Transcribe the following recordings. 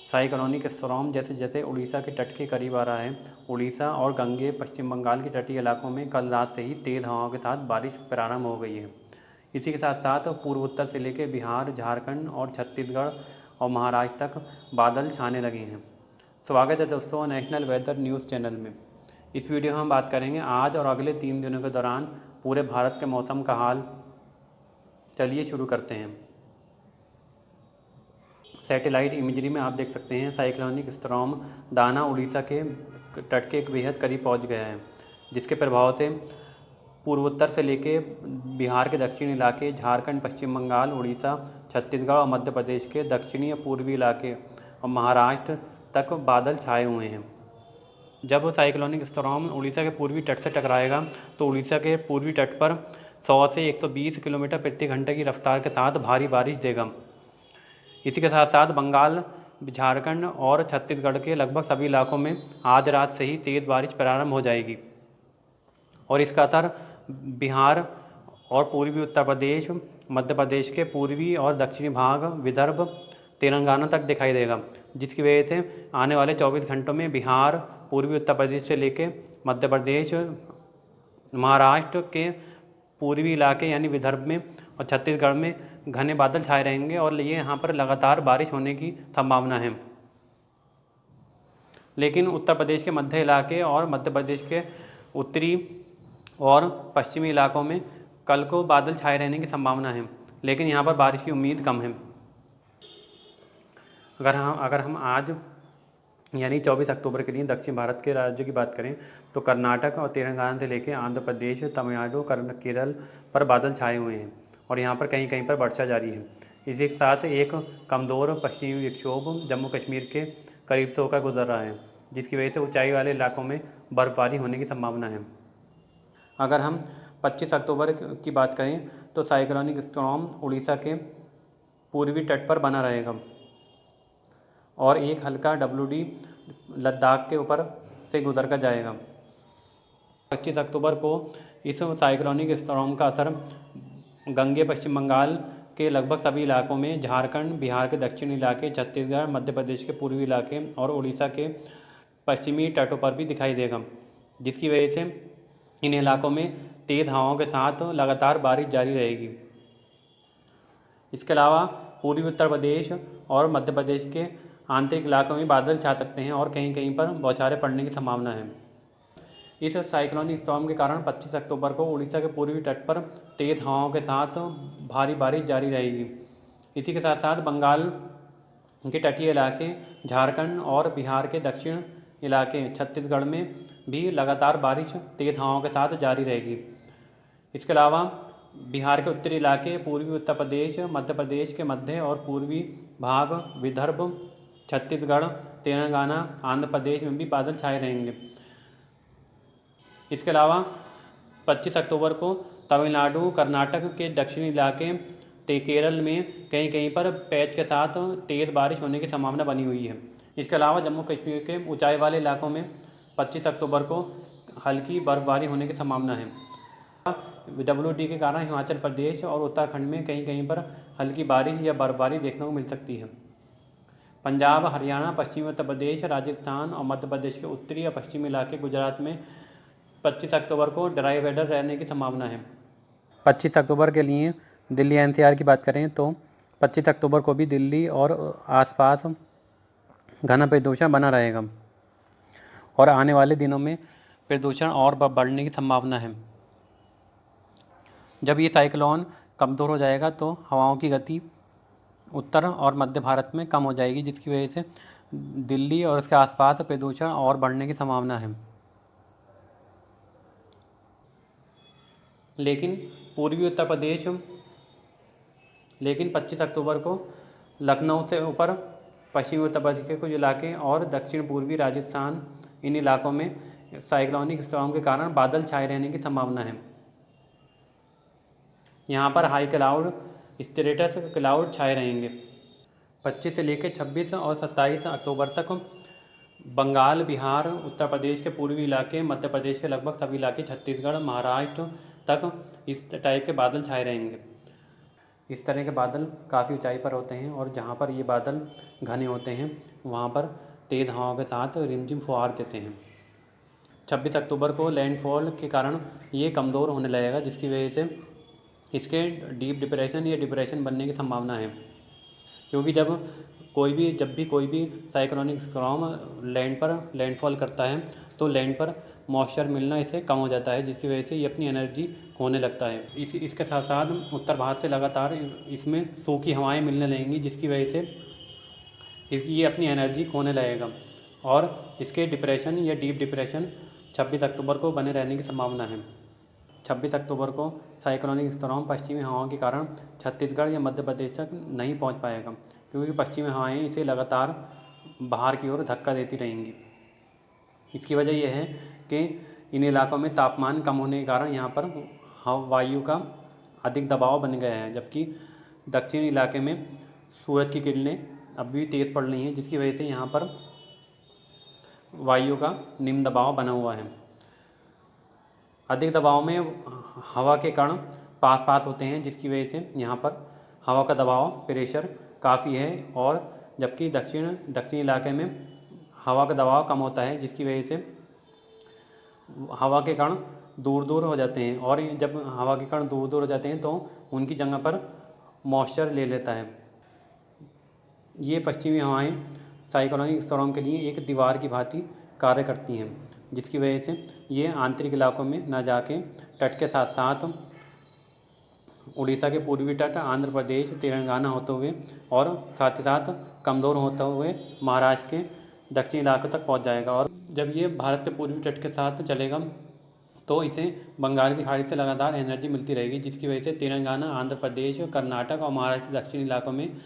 Cyclonic storm जैसे जैसे उड़ीसा के तट के करीब आ रहा है। उड़ीसा और गंगे पश्चिम बंगाल के तटीय इलाकों में कल रात से ही तेज़ हवाओं के साथ बारिश प्रारंभ हो गई है। इसी के साथ साथ पूर्व उत्तर से लेकर बिहार, झारखंड और छत्तीसगढ़ और महाराष्ट्र तक बादल छाने लगे हैं। स्वागत है दोस्तों नेशनल वेदर न्यूज़ चैनल में। इस वीडियो में हम बात करेंगे आज और अगले 3 दिनों के दौरान पूरे भारत के मौसम का हाल। चलिए शुरू करते हैं। सैटेलाइट इमेजरी में आप देख सकते हैं साइक्लोनिक स्टॉर्म दाना उड़ीसा के तट के बेहद करीब पहुंच गया है, जिसके प्रभाव से पूर्वोत्तर से लेके बिहार के दक्षिणी इलाके, झारखंड, पश्चिम बंगाल, उड़ीसा, छत्तीसगढ़ और मध्य प्रदेश के दक्षिणी और पूर्वी इलाके और महाराष्ट्र तक बादल छाए हुए हैं। जब साइक्लोनिक स्टॉर्म उड़ीसा के पूर्वी तट से टकराएगा तो उड़ीसा के पूर्वी तट पर 100 से 120 किलोमीटर प्रति घंटे की रफ्तार के साथ भारी बारिश देगा। इसी के साथ साथ बंगाल, झारखंड और छत्तीसगढ़ के लगभग सभी इलाकों में आज रात से ही तेज़ बारिश प्रारंभ हो जाएगी और इसका असर बिहार और पूर्वी उत्तर प्रदेश, मध्य प्रदेश के पूर्वी और दक्षिणी भाग, विदर्भ, तेलंगाना तक दिखाई देगा, जिसकी वजह से आने वाले 24 घंटों में बिहार, पूर्वी उत्तर प्रदेश से लेके मध्य प्रदेश, महाराष्ट्र के पूर्वी इलाके यानी विदर्भ में और छत्तीसगढ़ में घने बादल छाए रहेंगे और ये यहाँ पर लगातार बारिश होने की संभावना है। लेकिन उत्तर प्रदेश के मध्य इलाके और मध्य प्रदेश के उत्तरी और पश्चिमी इलाकों में कल को बादल छाए रहने की संभावना है, लेकिन यहाँ पर बारिश की उम्मीद कम है। अगर हम आज यानी 24 अक्टूबर के दिन दक्षिण भारत के राज्यों की बात करें तो कर्नाटक और तेलंगाना से लेकर आंध्र प्रदेश, तमिलनाडु, केरल पर बादल छाए हुए हैं और यहाँ पर कहीं कहीं पर वर्षा जारी है। इसी के साथ एक कमज़ोर पश्चिमी विक्षोभ जम्मू कश्मीर के करीब से होकर गुजर रहा है, जिसकी वजह से ऊंचाई वाले इलाकों में बर्फबारी होने की संभावना है। अगर हम 25 अक्टूबर की बात करें तो साइक्लोनिक स्टॉर्म उड़ीसा के पूर्वी तट पर बना रहेगा और एक हल्का WD लद्दाख के ऊपर से गुजर कर जाएगा। 25 अक्टूबर को इस साइक्लोनिक स्टॉर्म का असर गंगे पश्चिम बंगाल के लगभग सभी इलाकों में, झारखंड, बिहार के दक्षिणी इलाके, छत्तीसगढ़, मध्य प्रदेश के पूर्वी इलाके और उड़ीसा के पश्चिमी तटों पर भी दिखाई देगा, जिसकी वजह से इन इलाकों में तेज़ हवाओं के साथ लगातार बारिश जारी रहेगी। इसके अलावा पूर्वी उत्तर प्रदेश और मध्य प्रदेश के आंतरिक इलाकों में बादल छा सकते हैं और कहीं कहीं पर बौछारें पड़ने की संभावना है। इस साइक्लोनिक स्टॉर्म के कारण 25 अक्टूबर को उड़ीसा के पूर्वी तट पर तेज़ हवाओं के साथ भारी बारिश जारी रहेगी। इसी के साथ साथ बंगाल के तटीय इलाके, झारखंड और बिहार के दक्षिण इलाके, छत्तीसगढ़ में भी लगातार बारिश तेज़ हवाओं के साथ जारी रहेगी। इसके अलावा बिहार के उत्तरी इलाके, पूर्वी उत्तर प्रदेश, मध्य प्रदेश के मध्य और पूर्वी भाग, विदर्भ, छत्तीसगढ़, तेलंगाना, आंध्र प्रदेश में भी बादल छाए रहेंगे। इसके अलावा 25 अक्टूबर को तमिलनाडु, कर्नाटक के दक्षिणी इलाके, केरल में कहीं कहीं पर पैच के साथ तेज़ बारिश होने की संभावना बनी हुई है। इसके अलावा जम्मू कश्मीर के ऊंचाई वाले इलाकों में 25 अक्टूबर को हल्की बर्फबारी होने की संभावना है। WD के कारण हिमाचल प्रदेश और उत्तराखंड में कहीं कहीं पर हल्की बारिश या बर्फबारी देखने को मिल सकती है। पंजाब, हरियाणा, पश्चिमी उत्तर प्रदेश, राजस्थान और मध्य प्रदेश के उत्तरी और पश्चिमी इलाके, गुजरात में 25 अक्टूबर को ड्राई वेदर रहने की संभावना है। 25 अक्टूबर के लिए दिल्ली NCR की बात करें तो 25 अक्टूबर को भी दिल्ली और आसपास घना प्रदूषण बना रहेगा और आने वाले दिनों में प्रदूषण और बढ़ने की संभावना है। जब ये साइक्लोन कमज़ोर हो जाएगा तो हवाओं की गति उत्तर और मध्य भारत में कम हो जाएगी, जिसकी वजह से दिल्ली और उसके आसपास प्रदूषण और बढ़ने की संभावना है। लेकिन 25 अक्टूबर को लखनऊ से ऊपर पश्चिमी उत्तर प्रदेश के कुछ इलाके और दक्षिण पूर्वी राजस्थान, इन इलाकों में साइक्लोनिक स्टॉर्म के कारण बादल छाए रहने की संभावना है। यहाँ पर हाई क्लाउड, स्ट्रेटस क्लाउड छाए रहेंगे। 25 से लेकर 26 और 27 अक्टूबर तक बंगाल, बिहार, उत्तर प्रदेश के पूर्वी इलाके, मध्य प्रदेश के लगभग सभी इलाके, छत्तीसगढ़, महाराष्ट्र तक इस टाइप के बादल छाए रहेंगे। इस तरह के बादल काफ़ी ऊंचाई पर होते हैं और जहाँ पर ये बादल घने होते हैं वहाँ पर तेज़ हवाओं के साथ रिमझिम फुहार देते हैं। 26 अक्टूबर को लैंडफॉल के कारण ये कमज़ोर होने लगेगा, जिसकी वजह से इसके डीप डिप्रेशन या डिप्रेशन बनने की संभावना है। क्योंकि जब भी कोई भी साइक्लोनिक स्टॉर्म लैंड पर लैंडफॉल करता है तो लैंड पर मॉइस्चर मिलना इससे कम हो जाता है, जिसकी वजह से ये अपनी एनर्जी खोने लगता है। इसके साथ साथ उत्तर भारत से लगातार इसमें सूखी हवाएं मिलने लगेंगी, जिसकी वजह से ये अपनी एनर्जी खोने लगेगा और इसके डिप्रेशन या डीप डिप्रेशन 26 अक्टूबर को बने रहने की संभावना है। 26 अक्टूबर को साइक्लोनिक स्टॉर्म पश्चिमी हवाओं के कारण छत्तीसगढ़ या मध्य प्रदेश तक नहीं पहुंच पाएगा, क्योंकि पश्चिमी हवाएं इसे लगातार बाहर की ओर धक्का देती रहेंगी। इसकी वजह यह है कि इन इलाकों में तापमान कम होने के कारण यहाँ पर वायु का अधिक दबाव बन गया है, जबकि दक्षिण इलाके में सूरज की किरणें अभी भी तेज़ पड़ रही हैं, जिसकी वजह से यहाँ पर वायु का निम्न दबाव बना हुआ है। अधिक दबाव में हवा के कण पास पास होते हैं, जिसकी वजह से यहाँ पर हवा का दबाव प्रेशर काफ़ी है, और जबकि दक्षिण इलाके में हवा का दबाव कम होता है, जिसकी वजह से हवा के कण दूर दूर हो जाते हैं, और जब हवा के कण दूर दूर हो जाते हैं तो उनकी जगह पर मॉइस्चर ले लेता है। ये पश्चिमी हवाएं साइक्लोनिक स्टॉर्म के लिए एक दीवार की भांति कार्य करती हैं, जिसकी वजह से ये आंतरिक इलाकों में न जाके तट के साथ साथ उड़ीसा के पूर्वी तट, आंध्र प्रदेश, तेलंगाना होते हुए और साथ ही साथ कमज़ोर होते हुए महाराष्ट्र के दक्षिणी इलाकों तक पहुंच जाएगा। और जब ये भारत के पूर्वी तट के साथ चलेगा तो इसे बंगाल की खाड़ी से लगातार एनर्जी मिलती रहेगी, जिसकी वजह से तेलंगाना, आंध्र प्रदेश, कर्नाटक और महाराष्ट्र के दक्षिणी इलाकों में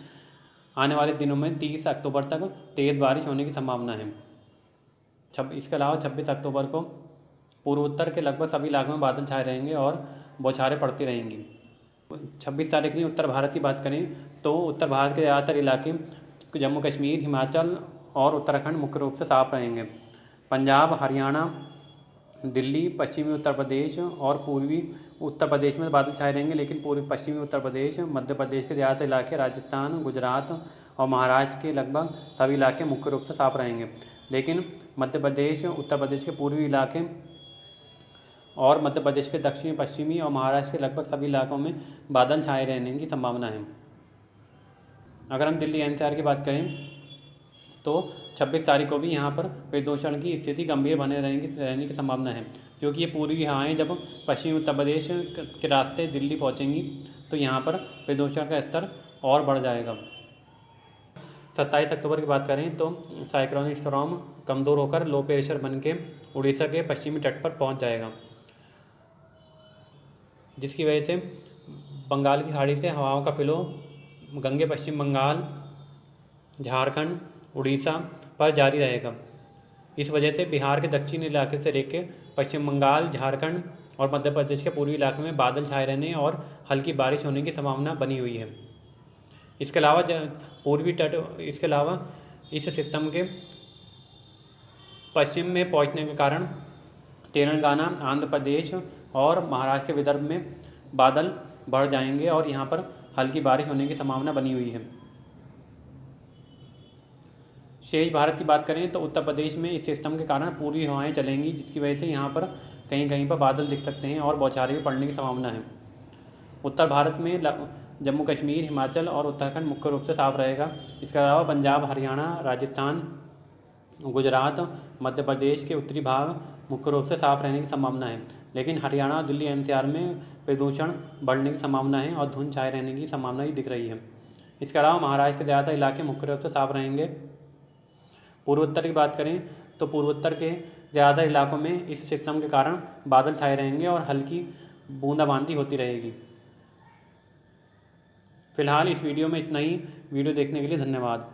आने वाले दिनों में 30 अक्टूबर तक तेज़ बारिश होने की संभावना है। इसके अलावा 26 अक्टूबर को पूर्वोत्तर के लगभग सभी इलाकों में बादल छाए रहेंगे और बौछारें पड़ती रहेंगी। 26 तारीख की उत्तर भारत की बात करें तो उत्तर भारत के ज़्यादातर इलाके जम्मू कश्मीर, हिमाचल और उत्तराखंड मुख्य रूप से साफ रहेंगे। पंजाब, हरियाणा, दिल्ली, पश्चिमी उत्तर प्रदेश और पूर्वी उत्तर प्रदेश में बादल छाए रहेंगे, लेकिन पूर्वी पश्चिमी उत्तर प्रदेश, मध्य प्रदेश के ज़्यादातर इलाके, राजस्थान, गुजरात और महाराष्ट्र के लगभग सभी इलाके मुख्य रूप से साफ रहेंगे। लेकिन मध्य प्रदेश, उत्तर प्रदेश के पूर्वी इलाके और मध्य प्रदेश के दक्षिणी पश्चिमी और महाराष्ट्र के लगभग सभी इलाकों में बादल छाए रहने की संभावना है। अगर हम दिल्ली एनसीआर की बात करें तो 26 तारीख को भी यहाँ पर प्रदूषण की स्थिति गंभीर बने रहने की संभावना है, क्योंकि ये पूर्वी हवाएं जब पश्चिमी उत्तर प्रदेश के रास्ते दिल्ली पहुँचेंगी तो यहाँ पर प्रदूषण का स्तर और बढ़ जाएगा। 27 अक्टूबर की बात करें तो साइक्लोनिक स्टॉर्म कमज़ोर होकर लो प्रेशर बन के उड़ीसा के पश्चिमी तट पर पहुँच जाएगा, जिसकी वजह से बंगाल की खाड़ी से हवाओं का फ्लो गंगे पश्चिम बंगाल, झारखंड, उड़ीसा पर जारी रहेगा। इस वजह से बिहार के दक्षिणी इलाके से लेकर पश्चिम बंगाल, झारखंड और मध्य प्रदेश के पूर्वी इलाके में बादल छाए रहने और हल्की बारिश होने की संभावना बनी हुई है। इसके अलावा इस सिस्टम के पश्चिम में पहुंचने के कारण तेलंगाना, आंध्र प्रदेश और महाराष्ट्र के विदर्भ में बादल बढ़ जाएंगे और यहाँ पर हल्की बारिश होने की संभावना बनी हुई है। शेष भारत की बात करें तो उत्तर प्रदेश में इस सिस्टम के कारण पूर्वी हवाएं चलेंगी, जिसकी वजह से यहाँ पर कहीं कहीं पर बादल दिख सकते हैं और बौछारें भी पड़ने की संभावना है। उत्तर भारत में जम्मू कश्मीर, हिमाचल और उत्तराखंड मुख्य रूप से साफ रहेगा। इसके अलावा पंजाब, हरियाणा, राजस्थान, गुजरात, मध्य प्रदेश के उत्तरी भाग मुख्य रूप से साफ रहने की संभावना है, लेकिन हरियाणा और दिल्ली एनसीआर में प्रदूषण बढ़ने की संभावना है और धुंध छाए रहने की संभावना ही दिख रही है। इसके अलावा महाराष्ट्र के ज़्यादातर इलाके मुख्य रूप से साफ रहेंगे। पूर्वोत्तर की बात करें तो पूर्वोत्तर के ज़्यादातर इलाकों में इस सिस्टम के कारण बादल छाए रहेंगे और हल्की बूंदाबांदी होती रहेगी। फिलहाल इस वीडियो में इतना ही। वीडियो देखने के लिए धन्यवाद।